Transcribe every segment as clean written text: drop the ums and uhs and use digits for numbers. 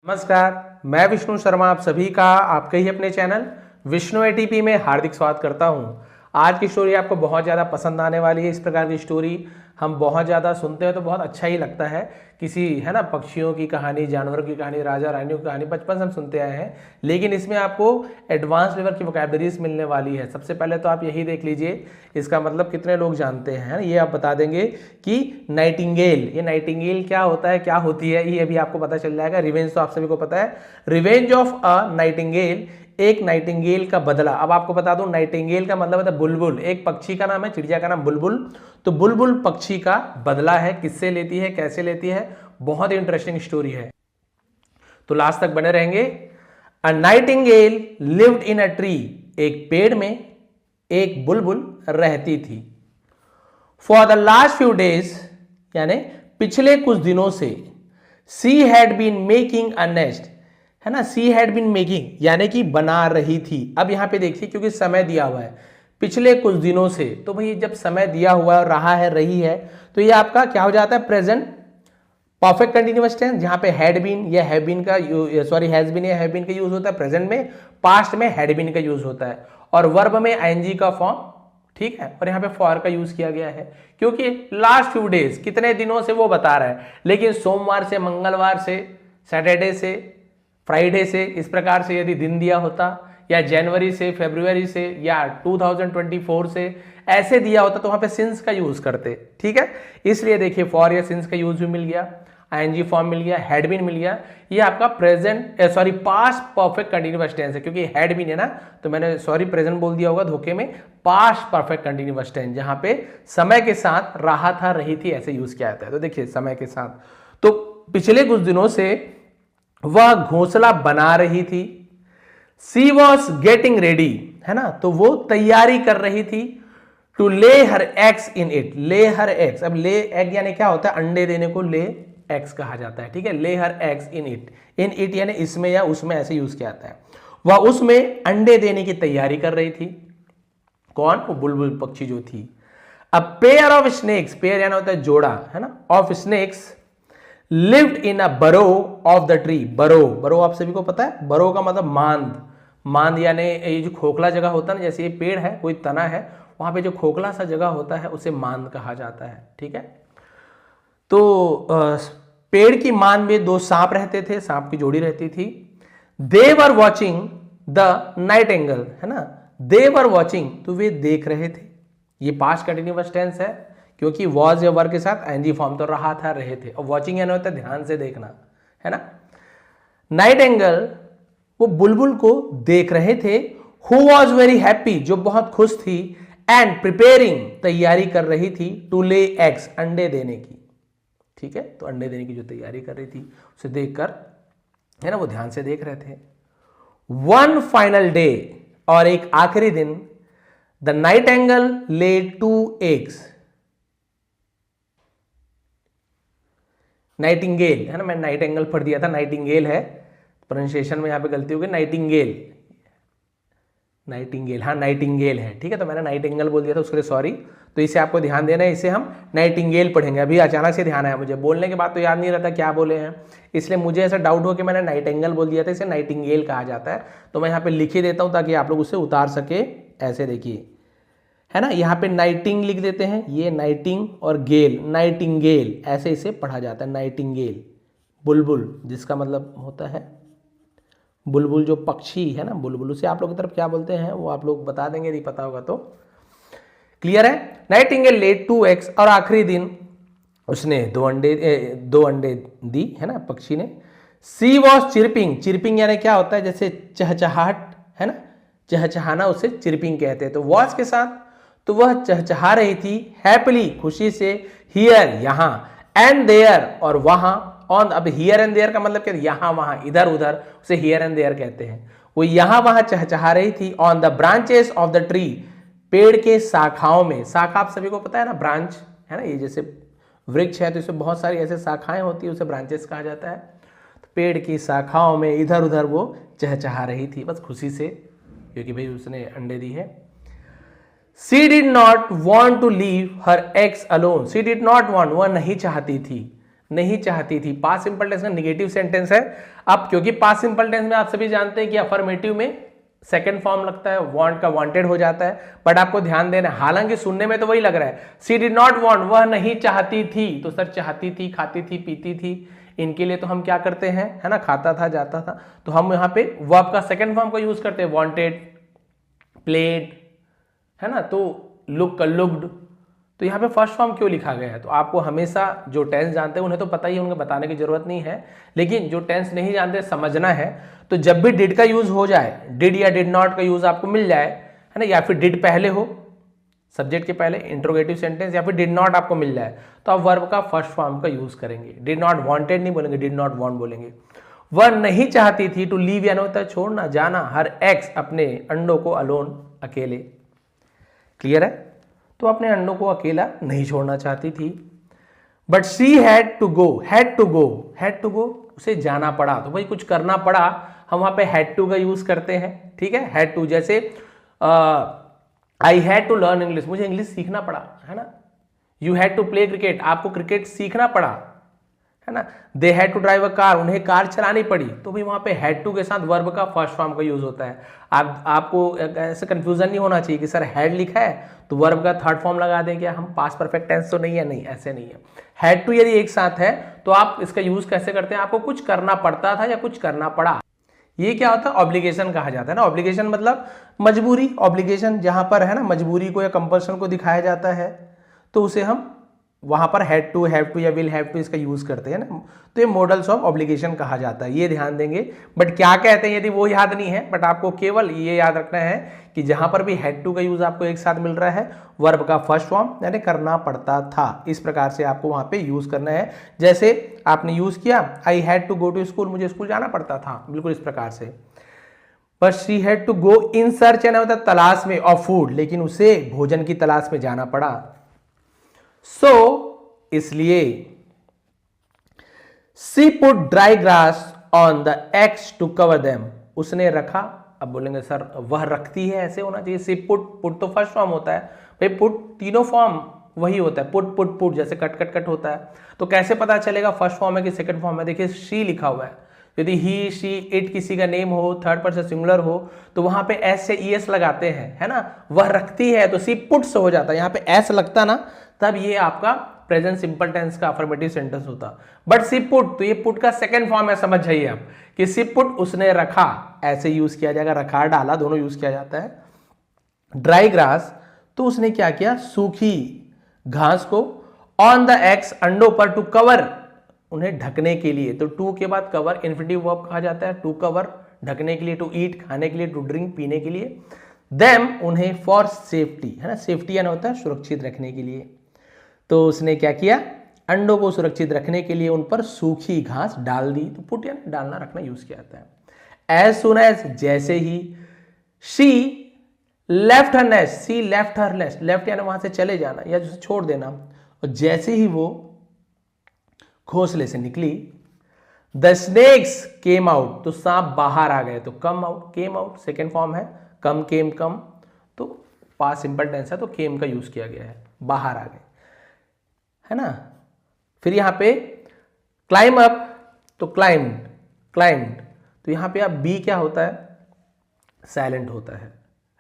नमस्कार, मैं विष्णु शर्मा आप सभी का आपके ही अपने चैनल विष्णु एटीपी में हार्दिक स्वागत करता हूं। आज की स्टोरी आपको बहुत ज़्यादा पसंद आने वाली है। इस प्रकार की स्टोरी हम बहुत ज़्यादा सुनते हैं तो बहुत अच्छा ही लगता है। किसी है ना पक्षियों की कहानी, जानवरों की कहानी, राजा रानियों की कहानी बचपन से हम सुनते आए हैं, लेकिन इसमें आपको एडवांस लेवल की वोकैबुलरीज मिलने वाली है। सबसे पहले तो आप यही देख लीजिए इसका मतलब कितने लोग जानते हैं, ये आप बता देंगे कि नाइटिंगेल, ये नाइटिंगेल क्या होता है, क्या होती है, ये अभी आपको पता चल जाएगा। रिवेंज तो आप सभी को पता है, रिवेंज ऑफ अ नाइटिंगेल, एक नाइटिंगेल का बदला। अब आपको बता दूं नाइटिंगेल का मतलब है बुलबुल, एक पक्षी का नाम है, चिड़िया का नाम बुलबुल। तो बुलबुल पक्षी का बदला है, किससे लेती है, कैसे लेती है, बहुत ही इंटरेस्टिंग स्टोरी है, तो लास्ट तक बने रहेंगे। A nightingale lived in a tree, एक पेड़ में एक बुलबुल रहती थी। For the last few days, यानी पिछले कुछ दिनों से, she had been making a nest, है ना, सी हैड बीन मेकिंग यानी कि बना रही थी। अब यहां पे देखिए क्योंकि समय दिया हुआ है पिछले कुछ दिनों से, तो भाई जब समय दिया हुआ है, रहा है, रही है, तो ये आपका क्या हो जाता है, प्रेजेंट परफेक्ट कंटिन्यूअस टेंस, जहां पे हैड बीन या हैव बीन का सॉरी हैज बीन या हैव बीन का यूज होता है प्रेजेंट में, पास्ट में हैड बीन का यूज होता है, और वर्ब में आईएनजी का फॉर्म, ठीक है। और यहां पे फॉर का यूज किया गया है क्योंकि लास्ट फ्यू डेज, कितने दिनों से वो बता रहा है, लेकिन सोमवार से, मंगलवार से, सैटरडे से, फ्राइडे से, इस प्रकार से यदि दिन दिया होता, या जनवरी से, फरवरी से, या 2024 से ऐसे दिया होता तो वहां पे सिंस का यूज करते, ठीक है। इसलिए देखिए फॉर या सिंस का यूज भी मिल गया, आईएनजी फॉर्म मिल गया, हैड बीन मिल गया। ये आपका present sorry past perfect continuous tense है, क्योंकि हैड बीन है ना, तो मैंने सॉरी प्रेजेंट बोल दिया होगा धोखे में। पास्ट परफेक्ट कंटीन्यूअस टेंस जहां पे समय के साथ रहा था, रही थी, ऐसे यूज किया जाता है। तो देखिए समय के साथ, तो पिछले कुछ दिनों से वह घोंसला बना रही थी। सी वॉज गेटिंग रेडी, है ना, तो वो तैयारी कर रही थी। टू ले हर एग्स इन इट, ले हर एग्स, अब ले एग यानी क्या होता है, अंडे देने को ले एग्स कहा जाता है, ठीक है। Lay her eggs in it, in it यानी इसमें या उसमें, ऐसे यूज किया जाता है। वह उसमें अंडे देने की तैयारी कर रही थी। कौन, वो बुलबुल पक्षी जो थी। A pair of snakes, pair यानी होता है जोड़ा, है ना, ऑफ स्नेक्स लिव्ड इन अ बरो ऑफ द ट्री। बरो, बरो आप सभी को पता है, बरो का मतलब मांद, मांद यानी ये जो खोखला जगह होता है ना, जैसे ये पेड़ है, कोई तना है, वहां पे जो खोखला सा जगह होता है उसे मांद कहा जाता है, ठीक है। तो पेड़ की मांद में दो सांप रहते थे, सांप की जोड़ी रहती थी। They were watching the nightingale, है ना, दे वर वॉचिंग, तो वे देख रहे थे। ये पास्ट कंटिन्यूअस टेंस है क्योंकि वॉज या वर के साथ एनजी फॉर्म, तो रहा था, रहे थे। और वॉचिंग यानी होता है ध्यान से देखना, है ना। नाइट एंगल वो बुलबुल को देख रहे थे। हु वॉज वेरी हैप्पी, जो बहुत खुश थी। एंड प्रिपेयरिंग, तैयारी कर रही थी। टू ले एग्स, अंडे देने की, ठीक है। तो अंडे देने की जो तैयारी कर रही थी उसे देखकर, है ना, वो ध्यान से देख रहे थे। वन फाइनल डे, और एक आखिरी दिन, the nightingale laid 2 eggs. Nightingale, है ना, मैं नाइट एंगल पढ़ दिया था, नाइटिंगेल है, प्रोनाउंसिएशन में यहां पे गलती हो गई, नाइटिंगेल, नाइटिंगेल, हाँ नाइटिंगेल है, ठीक है। तो मैंने नाइट एंगल बोल दिया था, उसके लिए सॉरी। तो इसे आपको ध्यान देना है, इसे हम नाइटिंगेल पढ़ेंगे। अभी अचानक से ध्यान आया मुझे, बोलने के बाद तो याद नहीं रहता क्या बोले हैं, इसलिए मुझे ऐसा डाउट हो कि मैंने नाइट एंगल बोल दिया था, इसे नाइटिंगेल कहा जाता है। तो मैं यहाँ पे लिख ही देता हूँ ताकि आप लोग उसे उतार सके। ऐसे देखिए, है ना, यहाँ पे नाइटिंग लिख देते हैं, ये नाइटिंग और गेल, नाइटिंगेल ऐसे इसे पढ़ा जाता है, नाइटिंगेल। बुलबुल जिसका मतलब होता है बुलबुल, जो पक्षी है ना, बुलबुल, उसे आप लोग की तरफ क्या बोलते हैं वो आप लोग बता देंगे, यदि पता होगा तो। क्लियर है। नाइटिंगेल लेड 2 एग्स, और आखिरी दिन उसने दो अंडे दी, है ना, पक्षी ने। सी वॉज चिरपिंग, चिरपिंग यानी क्या होता है, जैसे चहचहाट, है ना, चहचहाना, उसे चिरपिंग कहते हैं। तो वॉज के साथ, तो वह चहचहा रही थी, हैप्पीली, खुशी से, हियर, यहां, एंड देयर, और वहां, ऑन। अब हियर एंड देयर का मतलब क्या, यहां वहां, इधर उधर, उसे हियर एंड देयर कहते हैं। वो यहां वहां चहचहा रही थी। On the branches of the tree, पेड़ के शाखाओं में। शाखा आप सभी को पता है ना, ब्रांच, है ना, ये जैसे वृक्ष है तो इसमें बहुत सारी ऐसे शाखाएं होती है, उसे ब्रांचेस कहा जाता है। तो पेड़ की शाखाओं में इधर उधर वो चहचहा रही थी, बस खुशी से, क्योंकि भाई उसने अंडे दी है। She did not want to leave her eggs alone. She did not want, वह नहीं चाहती थी, नहीं चाहती थी। पास्ट सिंपल टेंस का निगेटिव सेंटेंस है। अब क्योंकि पास्ट सिंपल टेंस में आप सभी जानते हैं कि अफर्मेटिव में सेकंड फॉर्म लगता है, वांट का वांटेड हो जाता है, बट आपको ध्यान देना है, हालांकि सुनने में तो वही लग रहा है, सी डिड नॉट वांट, वह नहीं चाहती थी, तो सर चाहती थी, खाती थी, पीती थी, इनके लिए तो हम क्या करते हैं, है ना, खाता था, जाता था, तो हम यहाँ पे वर्ब का सेकंड फॉर्म का यूज करते हैं, वांटेड, प्लेड, है ना, तो लुक, लुक्ड। तो यहाँ पे फर्स्ट फॉर्म क्यों लिखा गया है? तो आपको हमेशा जो टेंस जानते हैं उन्हें तो पता ही है, उनको बताने की जरूरत नहीं है, लेकिन जो टेंस नहीं जानते समझना है। तो जब भी डिड का यूज हो जाए, डिड या डिड नॉट का यूज आपको मिल जाए, है ना, या फिर डिड पहले हो सब्जेक्ट के पहले इंट्रोगेटिव सेंटेंस, या फिर डिड नॉट आपको मिल जाए, तो आप वर्ब का फर्स्ट फॉर्म का यूज करेंगे। डिड नॉट वांटेड नहीं बोलेंगे, डिड नॉट वांट बोलेंगे। वह नहीं चाहती थी, टू लीव यानी होता है छोड़ना, जाना, हर एक्स अपने अंडों को अलोन, अकेले। क्लियर है? तो अपने अंडों को अकेला नहीं छोड़ना चाहती थी। But she had to go, had to go, had to go, उसे जाना पड़ा, तो भाई कुछ करना पड़ा, हम वहां पे हैड टू का यूज करते हैं, ठीक है, हैड टू। जैसे I had to learn English, मुझे इंग्लिश सीखना पड़ा, है ना। You had to play cricket, आपको क्रिकेट सीखना पड़ा, है ना। They had to drive a car, उन्हें कार चलानी पड़ी, तो भाई वहां पे हैड टू के साथ वर्ब का फर्स्ट फॉर्म का यूज होता है। आपको ऐसे कंफ्यूजन नहीं होना चाहिए कि सर हैड लिखा है तो वर्ब का थर्ड फॉर्म लगा दें, क्या हम पास्ट परफेक्ट टेंस तो नहीं है, नहीं, ऐसे नहीं है। हैड टू यदि एक साथ है तो आप इसका यूज कैसे करते हैं, आपको कुछ करना पड़ता था या कुछ करना पड़ा, ये क्या होता है, ऑब्लिगेशन कहा जाता है ना। ऑब्लिगेशन मतलब मजबूरी, ऑब्लिगेशन जहां पर है ना मजबूरी को या कंपल्सन को दिखाया जाता है, तो उसे हम वहां पर हैड टू, हैव टू या विल हैव टू इसका यूज करते हैं ना, तो ये मॉडल्स ऑफ ऑब्लिगेशन कहा जाता है, ये ध्यान देंगे। बट क्या कहते हैं यदि वो याद नहीं है, बट आपको केवल ये याद रखना है कि जहां पर भी हैड टू का यूज आपको एक साथ मिल रहा है, वर्ब का फर्स्ट फॉर्म यानी करना पड़ता था, इस प्रकार से आपको वहां पे यूज करना है। जैसे आपने यूज किया I had to go to school, मुझे स्कूल जाना पड़ता था, बिल्कुल इस प्रकार से। But she had to go in search, यानी होता है तलाश में, ऑफ फूड, लेकिन उसे भोजन की तलाश में जाना पड़ा। सो इसलिए she put dry grass on the eggs to cover them, उसने रखा, अब बोलेंगे सर वह रखती है, ऐसे होना चाहिए। सी पुट, पुट तो फर्स्ट फॉर्म होता है भाई, पुट तीनों फॉर्म वही होता है, पुट पुट पुट, जैसे कट कट कट होता है। तो कैसे पता चलेगा फर्स्ट फॉर्म है कि सेकंड फॉर्म है? देखिए शी लिखा हुआ है, यदि ही, शी, इट किसी का नेम हो, थर्ड पर्सन सिंगुलर हो, तो वहां पे एस से ईएस लगाते हैं, है ना। वह रखती है तो सी पुट्स हो जाता है, यहां पे एस लगता ना, तब ये आपका प्रेजेंट सिंपल टेंस का अफर्मेटिव सेंटेंस होता। बट सी पुट, तो ये पुट का सेकंड फॉर्म है, समझ जाइए आप कि सी पुट, उसने रखा, ऐसे यूज किया जाएगा, रखा, डाला, दोनों यूज किया जाता है। ड्राई ग्रास, तो उसने क्या किया, सूखी घास को, ऑन द एक्स, अंडों पर, टू कवर, उन्हें ढकने के लिए, तो टू के बाद कवर इन्फिनिटिव वर्ब कहा जाता है, टू कवर, ढकने के लिए, टू ईट, खाने के लिए, टू ड्रिंक, पीने के लिए, देम, उन्हें, फॉर सेफ्टी, है ना, सेफ्टी यानी होता है सुरक्षित रखने के लिए। तो उसने क्या किया, अंडों को सुरक्षित रखने के लिए उन पर सूखी घास डाल दी, तो पुट यानी डालना, रखना यूज किया जाता है। एज सुन एज, जैसे ही, she left her nest, she left her nest, left यानी वहां से चले जाना या जिसे छोड़ देना, और जैसे ही वो घोंसले से निकली, द स्नेक्स केम आउट, तो सांप बाहर आ गए, तो come out, came out second form है, कम, केम, कम, तो पास्ट सिंपल टेंस है, तो केम का यूज किया गया है, बाहर आ गए, है ना। फिर यहां पे क्लाइम अप, तो क्लाइम्ड, क्लाइम्ड, तो यहां पे अब बी क्या होता है, साइलेंट होता है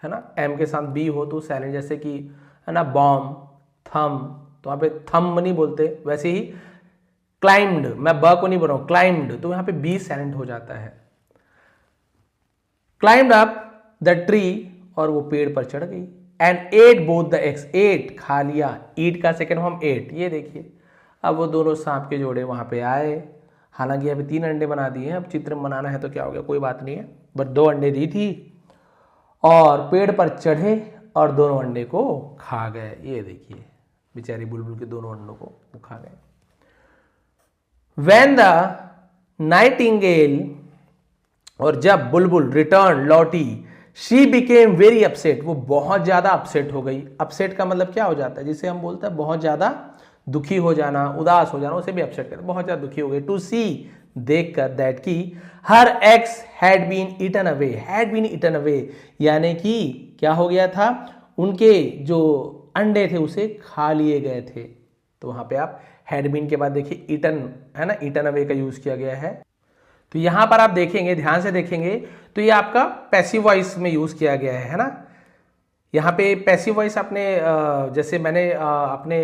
ना, एम के साथ बी हो तो साइलेंट, जैसे कि है ना बॉम्ब, थम, तो वहां पे थम नहीं बोलते, वैसे ही क्लाइम्ड, मैं ब को नहीं बोल रहा हूं, क्लाइम्ड, तो यहां पे बी साइलेंट हो जाता है। क्लाइम्ड अप द ट्री, और वो पेड़ पर चढ़ गई, and ate both the eggs, ate खा लिया, ईट का सेकेंड फॉर्म एट, ये देखिए, अब वो दोनों सांप के जोड़े वहां पे आए, हालांकि अभी 3 अंडे बना दिए हैं, अब चित्र में बनाना है तो क्या हो गया, कोई बात नहीं है, बट 2 अंडे दी थी, और पेड़ पर चढ़े और दोनों अंडे को खा गए, ये देखिए बेचारी बुलबुल के दोनों अंडों को वो खा गए। When the nightingale, और जब बुलबुल रिटर्न, लौटी, she became very upset, वो बहुत ज्यादा अपसेट हो गई। अपसेट का मतलब क्या हो जाता है, जिसे हम बोलते हैं बहुत ज्यादा दुखी हो जाना, उदास हो जाना, उसे भी अपसेट कहते हैं, बहुत ज्यादा दुखी हो गई। टू सी, देखकर, दैट की, her eggs had been eaten away, had been eaten away, यानी कि क्या हो गया था, उनके जो अंडे थे उसे खा लिए गए थे, तो वहां पे आप हैड बीन के बाद देखिए ईटन, है ना, ईटन अवे का यूज किया गया है। तो यहां पर आप देखेंगे, ध्यान से देखेंगे तो ये आपका पैसिव वॉइस में यूज किया गया है ना। यहाँ पे पैसिव वॉइस आपने जैसे मैंने अपने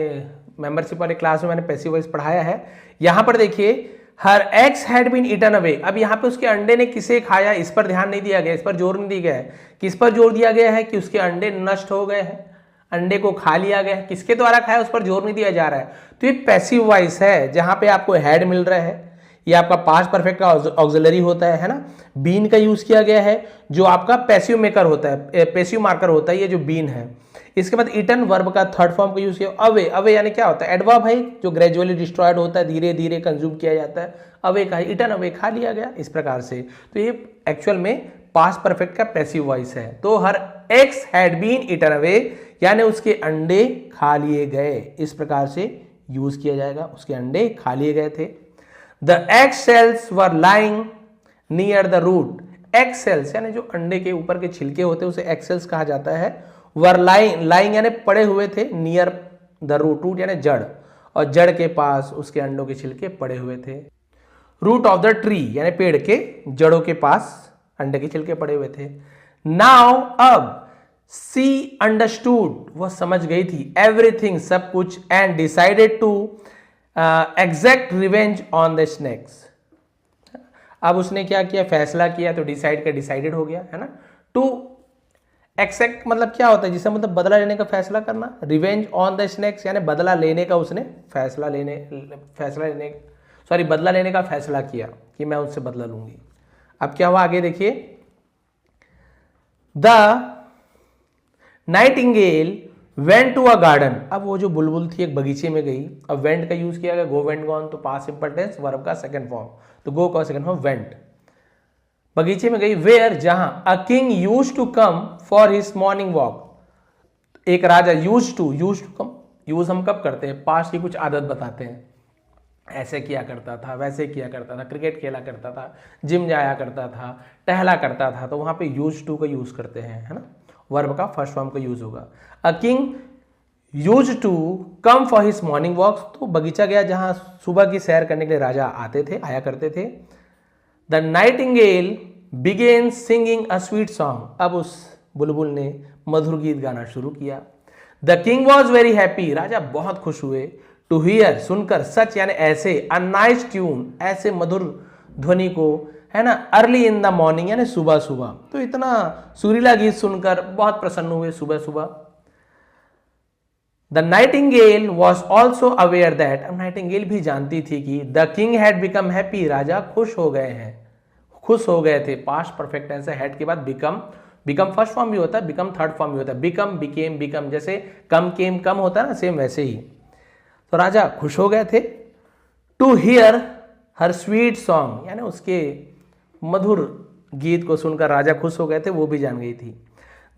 मेंबरशिप वाले क्लास में मैंने पैसिव वॉइस पढ़ाया है। यहाँ पर देखिए her eggs had been eaten away, अब यहाँ पे उसके अंडे ने किसे खाया, इस पर ध्यान नहीं दिया गया, इस पर जोर नहीं दिया गया है। किस पर जोर दिया गया है कि उसके अंडे नष्ट हो गए हैं, अंडे को खा लिया गया है, किसके द्वारा खाया उस पर जोर नहीं दिया जा रहा है। तो ये पैसिव वॉइस है, जहां पे आपको हैड मिल रहा है, ये आपका पास्ट परफेक्ट का ऑक्सिलरी होता है ना। बीन का यूज किया गया है जो आपका पैसिव मेकर होता है, पैसिव मार्कर होता है, ये जो बीन है। इसके बाद ईटन वर्ब का थर्ड फॉर्म का यूज किया। अवे, अवे यानी क्या होता है, एडवर्ब है जो ग्रेजुअली डिस्ट्रॉयड होता है, धीरे धीरे कंज्यूम किया जाता है। अवे का ईटन अवे, खा लिया गया, इस प्रकार से। तो ये एक्चुअल में पास्ट परफेक्ट का पैसिव वॉइस है। तो her eggs had been eaten away यानी उसके अंडे खा लिए गए, इस प्रकार से यूज किया जाएगा, उसके अंडे खा लिए गए थे। The egg shells were lying near the root, egg shells यानी जो अंडे के ऊपर के छिलके होते हैं उसे एग सेल्स कहा जाता है। वर लाइंग, लाइंग यानी पड़े हुए थे, नियर द रूट, रूट यानी जड़, और जड़ के पास उसके अंडों के छिलके पड़े हुए थे। रूट ऑफ द ट्री यानी पेड़ के जड़ों के पास अंडे के छिलके पड़े हुए थे। नाउ, अब सी अंडरस्टूड, वह समझ गई थी, एवरीथिंग सब कुछ, and decided to exact revenge on the snakes. अब उसने क्या किया, फैसला किया, तो डिसाइड का डिसाइडेड हो गया, है ना। टू एक्सेक्ट मतलब क्या होता है, जिसे मतलब बदला लेने का फैसला करना। रिवेंज ऑन द स्नेक्स यानी बदला लेने का उसने बदला लेने का फैसला किया कि मैं उससे बदला लूंगी। अब क्या हुआ आगे देखिए। The nightingale went to a garden, अब वो जो बुलबुल थी एक बगीचे में गई। अब वेंट का यूज किया गया, गो वेंट गॉन, तो पास्ट सिंपल टेंस, वर्ब का सेकंड फॉर्म, तो गो का सेकंड फॉर्म वेंट। बगीचे में गई, वेयर जहां, a king used to come for his morning walk, एक राजा यूज्ड टू कम, यूज हम कब करते हैं, पास्ट की कुछ आदत बताते हैं, ऐसे किया करता था, वैसे किया करता था, क्रिकेट खेला करता था, जिम जाया करता था, टहला करता था, तो वहां पे यूज्ड टू का यूज करते हैं, है ना। वर्ब का फर्स्ट फॉर्म का यूज होगा। A king used to come for his morning walk, तो बगीचा गया जहां सुबह की सैर करने के लिए राजा आया करते थे। The nightingale began singing a sweet song, अब उस बुलबुल ने मधुर गीत गाना शुरू किया। The king was very happy, राजा बहुत खुश हुए, टू हियर सुनकर, सच यानी ऐसे, अ नाइस ट्यून ऐसे मधुर ध्वनि को, है ना, अर्ली इन द मॉर्निंग यानी सुबह सुबह, तो इतना सुरीला गीत सुनकर बहुत प्रसन्न हुए सुबह सुबह। The nightingale was also aware that, अब नाइटिंगेल भी जानती थी कि the king had become happy, राजा खुश हो गए हैं, खुश हो गए थे, पास्ट परफेक्ट टेंस है, हैड के बाद बिकम, बिकम फर्स्ट फॉर्म भी होता है, बिकम थर्ड फॉर्म भी होता है, बिकम, बिकेम, बिकम, जैसे कम केम कम होता है ना, सेम वैसे ही। तो राजा खुश हो गए थे। To hear her sweet song यानी उसके मधुर गीत को सुनकर राजा खुश हो गए थे, वो भी जान गई थी।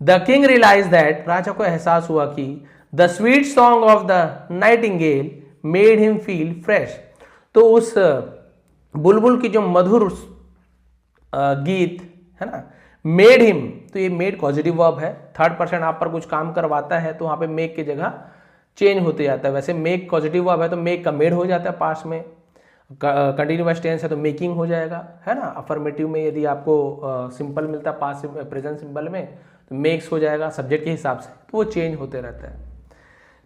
द किंग रियलाइज दैट, राजा को एहसास हुआ कि the sweet song of the Nightingale made him feel fresh, तो उस बुलबुल की जो मधुर गीत है ना, मेड हिम, तो ये मेड पॉजिटिव वर्ब है, थर्ड पर्सन आप पर कुछ काम करवाता है तो वहां पे मेक की जगह चेंज होते जाता है। वैसे मेक पॉजिटिव वर्ब है तो मेक का मेड हो जाता है पास्ट में, कंटिन्यूअस टेंस है तो मेकिंग हो जाएगा, है ना। अफर्मेटिव में यदि आपको सिंपल मिलता है पास्ट प्रेजेंट सिंपल में तो मेक्स हो जाएगा सब्जेक्ट के हिसाब से, तो वो चेंज होते रहता है।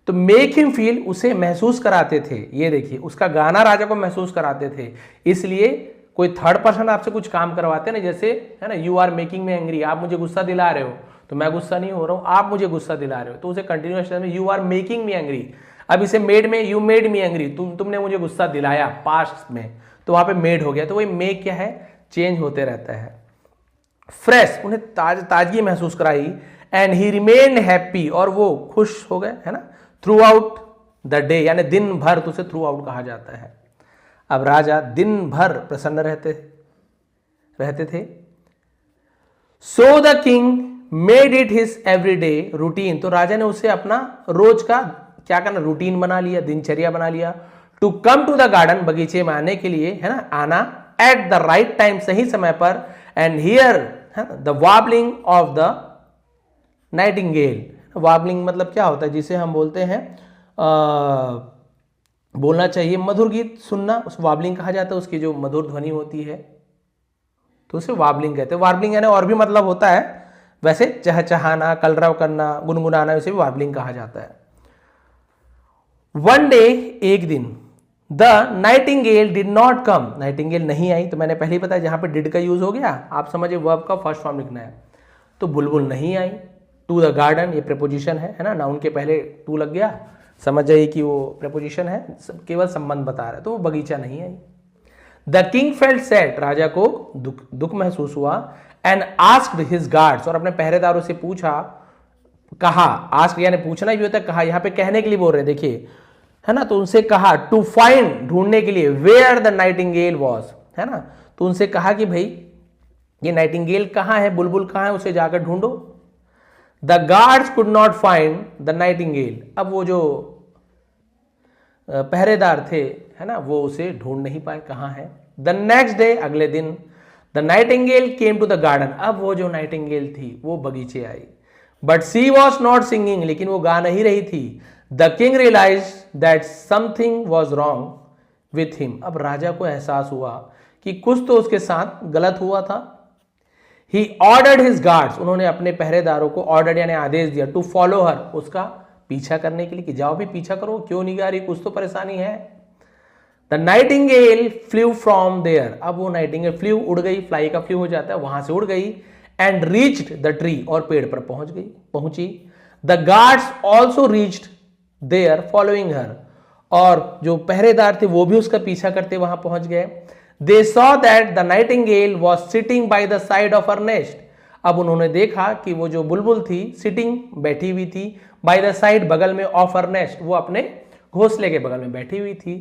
तो मेक हिम फील, उसे महसूस कराते थे, ये देखिए उसका गाना राजा को महसूस कराते थे। इसलिए कोई थर्ड पर्सन आपसे कुछ काम करवाते हैं ना, जैसे है ना, you are making me angry, आप मुझे गुस्सा दिला रहे हो, तो मैं गुस्सा नहीं हो रहा हूं, आप मुझे गुस्सा दिला रहे हो, तो उसे कंटिन्यूअस टेंस में you are making me angry. अब इसे मेड में, यू मेड मी एंग्री, तुमने मुझे गुस्सा दिलाया पास्ट में, तो वहां पे मेड हो गया, तो वही मेक क्या है, चेंज होते रहता है। फ्रेश, उन्हें ताजगी महसूस कराई, एंड ही रिमेन्ड हैप्पी, और वो खुश हो गए, है ना, थ्रू आउट द डे यानी दिन भर, तो उसे थ्रू आउट कहा जाता है। अब राजा दिन भर प्रसन्न रहते थे। So the king made it his everyday routine, तो राजा ने उसे अपना रोज का क्या करना, रूटीन बना लिया, दिनचर्या बना लिया। To come to the garden, बगीचे में आने के लिए, है ना, आना, एट द राइट टाइम, सही समय पर, and hear the warbling of the nightingale. Warbling मतलब क्या होता है, जिसे हम बोलते हैं बोलना चाहिए। मधुर गीत सुनना उस वार्बलिंग कहा जाता है, उसकी जो मधुर ध्वनि होती है तो उसे वार्बलिंग कहते हैं। वार्बलिंग यानी और भी मतलब होता है, वैसे चहचहाना, कलरव करना, गुनगुनाना, उसे भी वार्बलिंग कहा जाता है। वन डे, एक दिन, the Nightingale did not come, Nightingale नहीं आई। तो मैंने पहले ही बताया जहां पे डिड का यूज हो गया, आप समझिए वर्ब का फर्स्ट फॉर्म लिखना है। तो बुलबुल नहीं आई। टू द गार्डन, ये प्रेपोजिशन है ना, नाउन के पहले टू लग गया, समझ जाइए कि वो प्रेपोजिशन है, केवल संबंध बता रहा है। तो वो बगीचा नहीं आई। द किंग फेल्ट सैड, राजा को दुख महसूस हुआ। एंड आस्क्ड हिज गार्ड्स, और अपने पहरेदारों से पूछा, कहा, आस्क यानी पूछना भी होता है, कहा यहाँ पे कहने के लिए बोल रहे हैं, देखिए है ना। तो उनसे कहा, टू फाइंड, ढूंढने के लिए, वेयर द नाइटिंगेल वॉज, है ना। तो उनसे कहा कि भाई ये नाइटिंगेल कहाँ है, बुलबुल कहाँ है, उसे जाकर ढूंढो। The guards could not find the Nightingale, अब वो जो पहरेदार थे, है ना, वो उसे ढूंढ नहीं पाए कहाँ है। द नेक्स्ट डे, अगले दिन, the nightingale came to the garden, अब वो जो नाइटिंगेल थी वो बगीचे आई। But she was not singing, लेकिन वो गा नहीं रही थी। The king realise that something was wrong with him, अब राजा को एहसास हुआ कि कुछ तो उसके साथ गलत हुआ था। ही ऑर्डर्ड हिज गार्ड्स, उन्होंने अपने पहरेदारों को ऑर्डर यानी आदेश दिया, टू फॉलो हर, उसका पीछा करने के लिए, कि जाओ भी पीछा करो, क्यों नहीं गा रही, कुछ तो परेशानी है। The nightingale flew from there, अब वो नाइटिंगेल फ्लू, उड़ गई, फ्लाई का फ्लू हो जाता है, वहां से उड़ गई। एंड रीच्ड द ट्री, और पेड़ पर पहुंची। The guards also reached there following her, और जो पहरेदार थे वो भी उसका पीछा करते वहां पहुंच गए। They saw that the nightingale was sitting by the side of her nest, अब उन्होंने देखा कि वो जो बुलबुल थी, सिटिंग, बैठी हुई थी, बाय द साइड, बगल में, ऑफ हर नेस्ट, वो अपने घोंसले के बगल में बैठी हुई थी।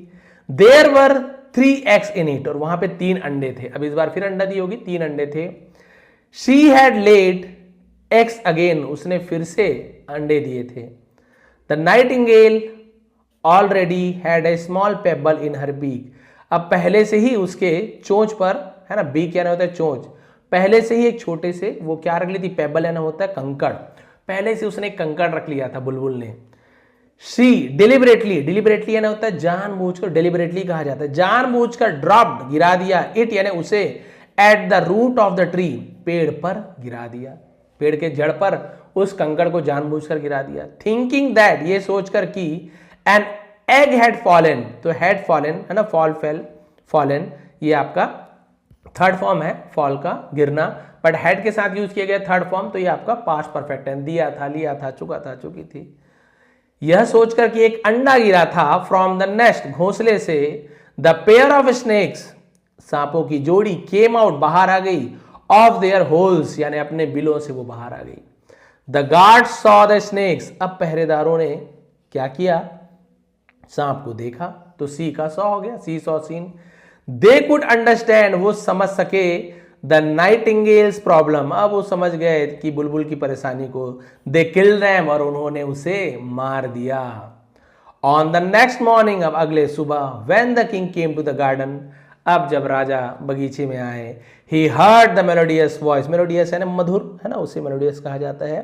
There were 3 eggs in it, और वहां पे 3 अंडे थे। अब इस बार फिर अंडा दी होगी, 3 अंडे थे। She had laid eggs again, उसने फिर से अंडे दिए थे। The nightingale already had a small pebble in her beak, अब पहले से ही उसके चोंच पर, है ना, बीक क्या होता है, चोंच, पहले से ही एक छोटे से वो क्या रख ली थी, पेबल यानी होता है कंकड़, पहले से उसने एक कंकड़ रख लिया था बुलबुल ने। शी डिलिबरेटली, डिलिबरेटली यानी होता है जानबूझकर, डिलिबरेटली कहा जाता है, जानबूझकर, ड्रॉप्ड, गिरा दिया, इट यानी उसे, at the root of the tree, पेड़ पर गिरा दिया, पेड़ के जड़ पर उस कंकड़ को जानबूझकर गिरा दिया। थिंकिंग दैट, ये सोचकर कि, एन एग हैड फॉलन, तो हैड फॉलन है ना, फॉल, फेल, फॉलन, ये आपका थर्ड फॉर्म है फॉल का, गिरना, बट हैड के साथ यूज किया गया थर्ड फॉर्म, तो ये आपका पास्ट परफेक्ट है, दिया था, लिया था, चुका था, चुकी थी। यह सोचकर कि एक अंडा गिरा था, फ्रॉम द नेस्ट, घोंसले से, द पेयर ऑफ स्नेक्स, सांपों की जोड़ी, केम आउट, बाहर आ गई, ऑफ देयर होल्स यानी अपने बिलों से वो बाहर आ गई। The guard saw the snakes, अब पहरेदारों ने क्या किया, सांप को देखा, तो सी का सॉ हो गया, she saw scene. They could understand, वो समझ सके, द नाइटिंगेल्स प्रॉब्लम, अब वो समझ गए कि बुलबुल की परेशानी को। दे किल्ड देम, और उन्होंने उसे मार दिया। ऑन द नेक्स्ट मॉर्निंग, अब अगले सुबह, when the king came to the garden, अब जब राजा बगीचे में आए, he heard the melodious voice, melodious है ना मधुर, है ना, उसे मेलोडियस कहा जाता है।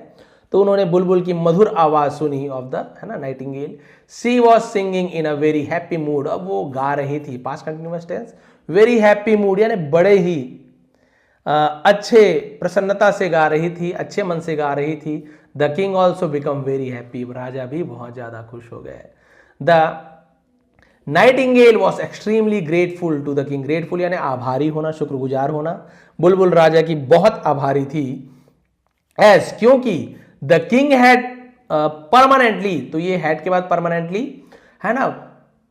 तो उन्होंने बुलबुल की मधुर आवाज सुनी, ऑफ द, है ना, nightingale. She was singing in a very happy mood, अब वो गा रही थी, past continuous tense, very happy mood यानी बड़े ही अच्छे प्रसन्नता से गा रही थी, अच्छे मन से गा रही थी। The king also become very happy, राजा भी बहुत ज्यादा खुश हो गए। The nightingale was extremely grateful to the king, grateful यानी आभारी होना, शुक्रगुजार होना। बुलबुल राजा की बहुत आभारी थी, एज, क्योंकि द किंग हैड परमानेंटली, तो ये हैड के बाद परमानेंटली है ना,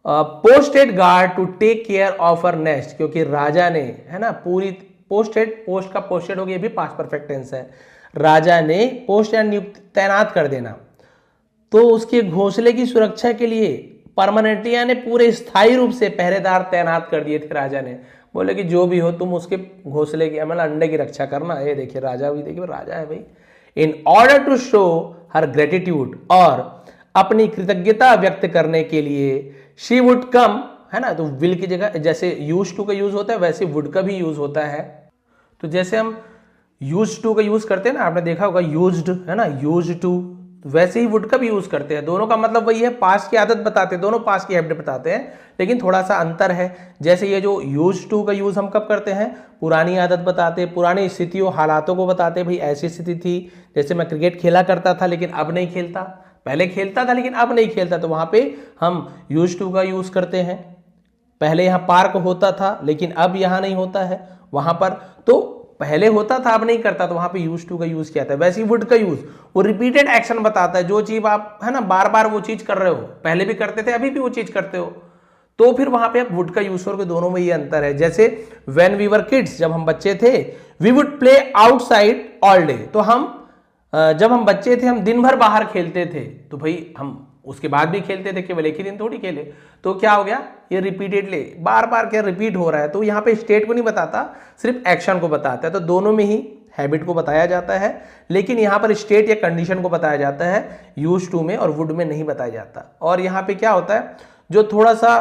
posted guard to take care of her nest, क्योंकि राजा ने, है ना, पूरी पोस्टेड, पोस्ट का पोस्टेड हो गया, भी पास्ट परफेक्ट टेंस है, राजा ने पोस्ट या नियुक्त, तैनात कर देना, तो उसके घोंसले की सुरक्षा के लिए परमानेंटली यानी पूरे स्थायी रूप से पहरेदार तैनात कर दिए थे राजा ने। बोले कि जो भी हो तुम उसके घोंसले की, मतलब अंडे की रक्षा करना। ये देखिए राजा भी, देखिए राजा है भाई। In order to show her gratitude, और अपनी कृतज्ञता व्यक्त करने के लिए, शी वुड कम, है ना, तो विल की जगह जैसे यूज टू का यूज होता है वैसे वुड का भी यूज होता है। तो जैसे हम यूज टू का यूज करते हैं ना, आपने देखा होगा यूज्ड, है ना, यूज टू, वैसे ही वुड का भी यूज करते हैं। दोनों का मतलब वही है, पास की आदत बताते हैं, दोनों पास की हैबिट बताते हैं, लेकिन थोड़ा सा अंतर है। जैसे ये जो यूज टू का यूज हम कब करते हैं, पुरानी आदत बताते हैं, पुरानी स्थितियों हालातों को बताते हैं। भाई ऐसी स्थिति थी, जैसे मैं क्रिकेट खेला करता था लेकिन अब नहीं खेलता, पहले खेलता था लेकिन अब नहीं खेलता, तो वहां पे हम यूज टू का यूज करते हैं। पहले यहाँ पार्क होता था लेकिन अब यहाँ नहीं होता है वहां पर, तो पहले होता था अब नहीं करता, तो वहां पे यूज टू का यूज किया था। वैसे ही वुड का यूज, वो रिपीटेड एक्शन बताता है, जो चीज आप है ना बार बार वो चीज कर रहे हो, पहले भी करते थे अभी भी वो चीज करते हो, तो फिर वहां पे आप वुड का यूज करोगे। दोनों में ये अंतर है। जैसे व्हेन वी वर किड्स, जब हम बच्चे थे, we would play outside all day, तो हम जब हम बच्चे थे हम दिन भर बाहर खेलते थे, तो भाई हम उसके बाद भी खेलते थे, केवल एक ही दिन थोड़ी खेले। तो क्या हो गया, ये रिपीटेडली बार बार क्या रिपीट हो रहा है, तो यहाँ पे स्टेट को नहीं बताता, सिर्फ एक्शन को बताता है। तो दोनों में ही हैबिट को बताया जाता है, लेकिन यहाँ पर स्टेट या कंडीशन को बताया जाता है, यूज टू में और वुड में नहीं बताया जाता। और यहाँ पे क्या होता है, जो थोड़ा सा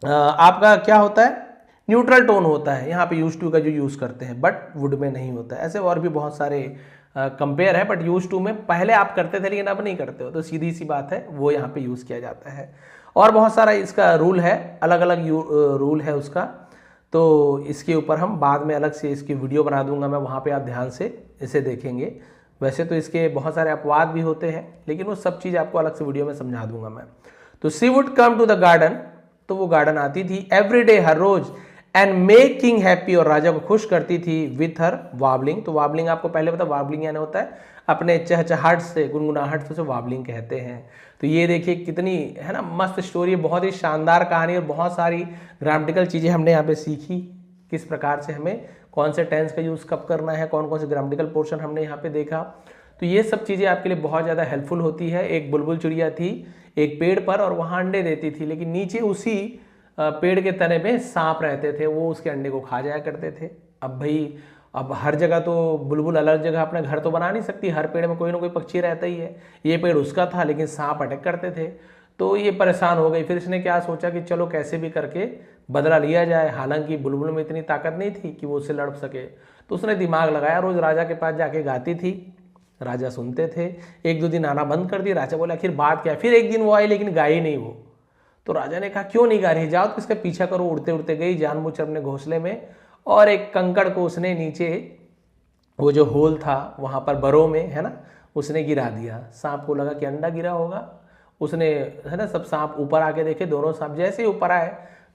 आपका क्या होता है, न्यूट्रल टोन होता है यहाँ पे यूज टू का जो यूज करते हैं, बट वुड में नहीं होता है। ऐसे और भी बहुत सारे कंपेयर है, बट यूज टू में पहले आप करते थे लेकिन अब नहीं करते हो, तो सीधी सी बात है, वो यहाँ पे यूज किया जाता है। और बहुत सारा इसका रूल है, अलग अलग रूल है उसका, तो इसके ऊपर हम बाद में अलग से इसकी वीडियो बना दूंगा मैं, वहाँ पे आप ध्यान से इसे देखेंगे। वैसे तो इसके बहुत सारे अपवाद भी होते हैं, लेकिन वो सब चीज़ आपको अलग से वीडियो में समझा दूंगा मैं। तो she would come to the garden, तो वो गार्डन आती थी, एवरी डे हर रोज, एंड मेक किंग हैप्पी, और राजा को खुश करती थी, विथ हर वाबलिंग। तो वाबलिंग आपको पहले पता, वाबलिंग यानी होता है अपने चहचहाट से, गुनगुनाहट से वाबलिंग कहते हैं। तो ये देखिए कितनी है ना मस्त स्टोरी, बहुत ही शानदार कहानी, और बहुत सारी ग्रामेटिकल चीज़ें हमने यहाँ पे सीखी, किस प्रकार से हमें कौन से टेंस का यूज़ कब करना है, कौन कौन से ग्रामेटिकल पोर्शन हमने यहाँ पे देखा। तो ये सब चीज़ें आपके लिए बहुत ज़्यादा हेल्पफुल होती है। एक बुलबुल चिड़िया थी एक पेड़ पर, और वहाँ अंडे देती थी, लेकिन नीचे उसी पेड़ के तने में सांप रहते थे, वो उसके अंडे को खा जाया करते थे। अब भाई अब हर जगह तो बुलबुल अलग जगह अपना घर तो बना नहीं सकती, हर पेड़ में कोई ना कोई पक्षी रहता ही है। ये पेड़ उसका था लेकिन सांप अटैक करते थे, तो ये परेशान हो गई। फिर इसने क्या सोचा कि चलो कैसे भी करके बदला लिया जाए। हालांकि बुलबुल में इतनी ताकत नहीं थी कि वो उससे लड़ सके, तो उसने दिमाग लगाया, रोज राजा के पास जाके गाती थी, राजा सुनते थे। एक दो दिन आना बंद कर दिया, राजा बोला आखिर बात क्या है। फिर एक दिन वो आई लेकिन गाई नहीं वो, तो राजा ने कहा क्यों नहीं गा रही, जाओ तो इसका पीछा करो। उड़ते उड़ते गई जानबूझकर अपने घोंसले में, और एक कंकड़ को उसने नीचे वो जो होल था वहाँ पर बरों में है ना, उसने गिरा दिया। सांप को लगा कि अंडा गिरा होगा, उसने है ना, सब सांप ऊपर आके देखे, दोनों सांप जैसे ही ऊपर आए,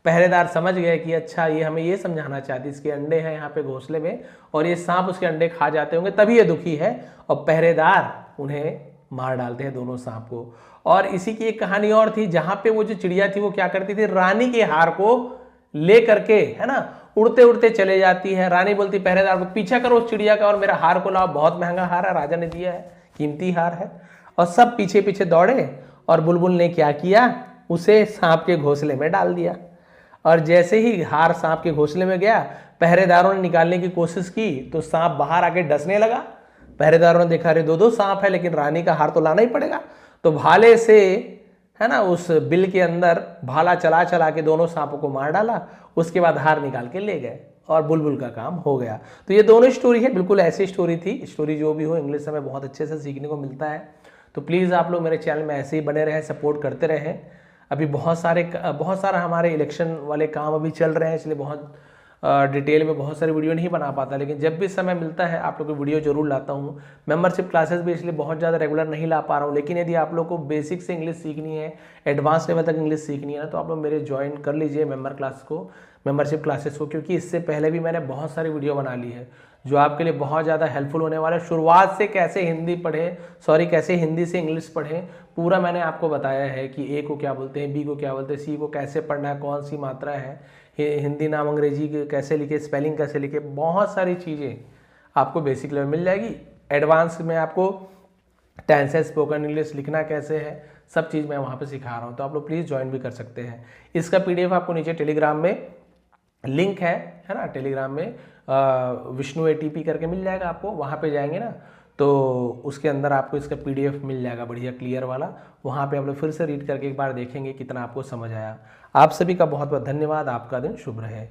पहरेदार समझ गए कि अच्छा ये हमें ये समझाना चाहती, इसके अंडे हैं यहाँ पे घोंसले में और ये सांप उसके अंडे खा जाते होंगे, तभी ये दुखी है, और पहरेदार उन्हें मार डालते हैं दोनों सांप को। और इसी की एक कहानी और थी, जहां पे वो जो चिड़िया थी वो क्या करती थी, रानी के हार को ले करके है ना उड़ते उड़ते चले जाती है। रानी बोलती पहरेदार को पीछा करो उस चिड़िया का और मेरा हार को लाओ, बहुत महंगा हार है, राजा ने दिया है, कीमती हार है। और सब पीछे पीछे दौड़े, और बुलबुल ने क्या किया, उसे सांप के घोंसले में डाल दिया। और जैसे ही हार सांप के घोंसले में गया, पहरेदारों ने निकालने की कोशिश की तो सांप बाहर आके डसने लगा। पहरेदारों ने देखा अरे दो सांप है, लेकिन रानी का हार तो लाना ही पड़ेगा, तो भाले से है ना उस बिल के अंदर भाला चला चला के दोनों सांपों को मार डाला। उसके बाद हार निकाल के ले गए और बुलबुल का काम हो गया। तो ये दोनों स्टोरी है, बिल्कुल ऐसी स्टोरी थी। स्टोरी जो भी हो, इंग्लिश हमें बहुत अच्छे से सीखने को मिलता है। तो प्लीज़ आप लोग मेरे चैनल में ऐसे ही बने रहें, सपोर्ट करते रहें। अभी बहुत सारा हमारे इलेक्शन वाले काम अभी चल रहे हैं, इसलिए बहुत डिटेल में बहुत सारी वीडियो नहीं बना पाता, लेकिन जब भी समय मिलता है आप लोग को वीडियो जरूर लाता हूँ। मेंबरशिप क्लासेस भी इसलिए बहुत ज़्यादा रेगुलर नहीं ला पा रहा हूँ, लेकिन यदि आप लोग को बेसिक से इंग्लिश सीखनी है, एडवांस लेवल तक इंग्लिश सीखनी है ना, तो आप लोग मेरे ज्वाइन कर लीजिए मेंबरशिप क्लासेस को, क्योंकि इससे पहले भी मैंने बहुत सारी वीडियो बना ली है जो आपके लिए बहुत ज़्यादा हेल्पफुल होने वाला है। शुरुआत से कैसे हिंदी से इंग्लिश पढ़ें, पूरा मैंने आपको बताया है कि ए को क्या बोलते हैं, बी को क्या बोलते हैं, सी को कैसे पढ़ना है, कौन सी मात्रा है, हिंदी नाम अंग्रेजी कैसे लिखे, स्पेलिंग कैसे लिखे, बहुत सारी चीज़ें आपको बेसिक लेवल मिल जाएगी। एडवांस में आपको टेंसेस, स्पोकन इंग्लिश लिखना कैसे है, सब चीज़ मैं वहाँ पे सिखा रहा हूँ, तो आप लोग प्लीज़ ज्वाइन भी कर सकते हैं। इसका PDF आपको नीचे टेलीग्राम में लिंक है ना, टेलीग्राम में विष्णु ATP करके मिल जाएगा आपको, वहाँ पे जाएंगे ना तो उसके अंदर आपको इसका PDF मिल जाएगा बढ़िया क्लियर वाला। वहाँ पे आप लोग फिर से रीड करके एक बार देखेंगे कितना आपको समझ आया। आप सभी का बहुत बहुत धन्यवाद, आपका दिन शुभ रहे।